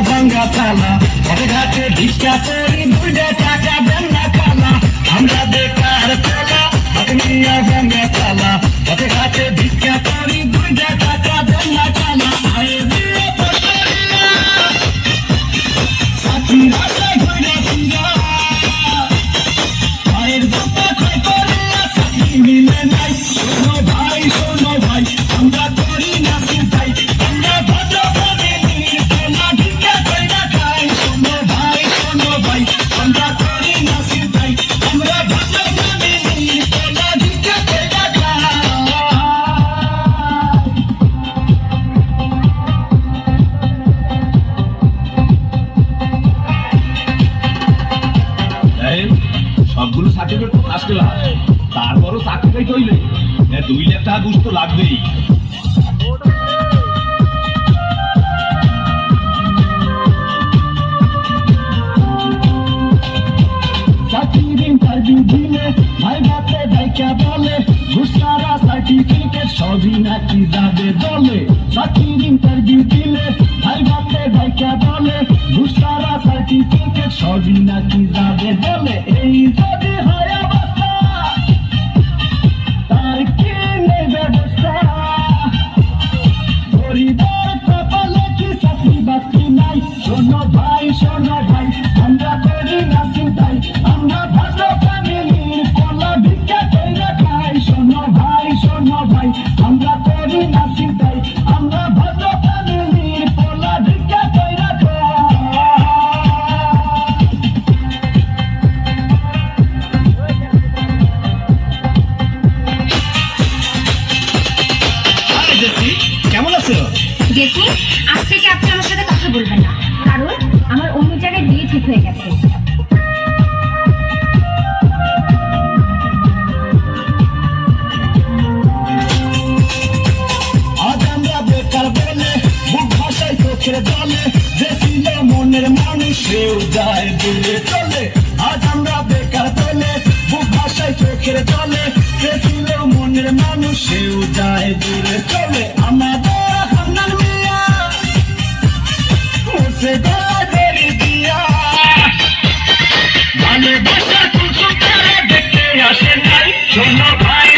ভাঙ্গা থালা ঘাটে ঘাটে ভিক্ষা করি 2 টাকা দেন না খালা আমরা বেকার পোলা হাতে নিয়ে ভাঙ্গা থালা ঘাটে ঘাটে ভিক্ষা করি 2 টাকা দেন না খালা আয়ে দিয়ে পছরিয়া সাথীর আশায় ঘুরে ফিরা আয়ের জন্য খাই করিয়া সাথী মিলে নাই শোনো ভাই আমরা করি না চিন্তাই আমরা ভদ্র ফ্যামিলির পোলা ভিক্ষা কইরা খাই শোনো ভাই আমরা করি না চিন্তাই আমরা ভদ্র ফ্যামিলির পোলা ভিক্ষা কইরা খাই। সবগুলো সার্টিফিকেট তো কাজ করলাম তারপরও চাকরি পাইতে হইলে 2 লাখ টাকা ঘুষ তো লাগবেই। চাকরির ইন্টারভিউ দিলে ভাই ভাতে ডাইকা বলে ঘুষ ছাড়া সার্টিফিকেট সবই নাকি যাবে দলে চাকরির ইন্টারভিউ দিলে ভাই ভাতে ডাইকা বলে ঘুষ ছাড়া সার্টিফিকেট সবই নাকি যাবে দলে এই যদি হয় অবস্থা তার কি নেই ব্যবস্থা গরিবের কপালে কি চাকরি বাকরি নাই শোনো ভাই আমরা করি না চিন্তাই আমরা ভদ্র ফ্যামিলির পোলা ভিক্ষা কইরা খাই শোনো ভাই আমরা করি না চিন্তাই আমরা ভদ্র ফ্যামিলির পোলা ভিক্ষা কইরা খাই। কেমন আছো? দেখুন, আজ থেকে আপনি আমার সাথে কথা বলবেন না, কারণ আমার অন্য জায়গায় বিয়ে ঠিক হয়ে গেছে। আজ আমরা বেকার বলে বুক ভাষায় চোখের জলে যে ছিল মনের মানুষ সেও যায় দূরে চলে আজ আমরা বেকার বলে বুক ভাষায় চোখের জলে যে ছিল মনের মানুষ সেও যায় দূরে চলে আমাদের হান্নান মিয়া মুছে দেরি দিয়া ভালোবাসা কুসুম তারা দেখতে আসে নাই শোনো ভাই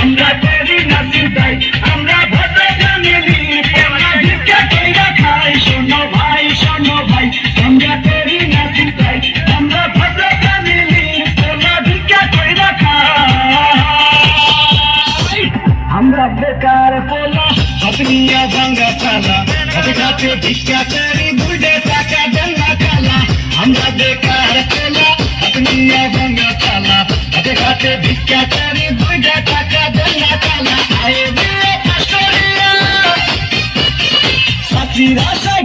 আমরা করি না চিন্তাই আমরা ভদ্র ফ্যামিলির পোলা ভিক্ষা কইরা খাই শোনো ভাই আমরা করি না চিন্তাই আমরা ভদ্র ফ্যামিলির পোলা ভিক্ষা কইরা খাই আমরা বেকার পোলা হাতে নিয়ে ভাঙ্গা থালা ঘাটে ঘাটে ভিক্ষা করি 2 টাকা দেন না খালা আমরা বেকার পোলা হাতে নিয়ে ভাঙ্গা থালা ঘাটে ঘাটে ভিক্ষা করি 2 টাকা দেন না খালা আয়ে দিয়ে পছরিয়া সাথীর আশায়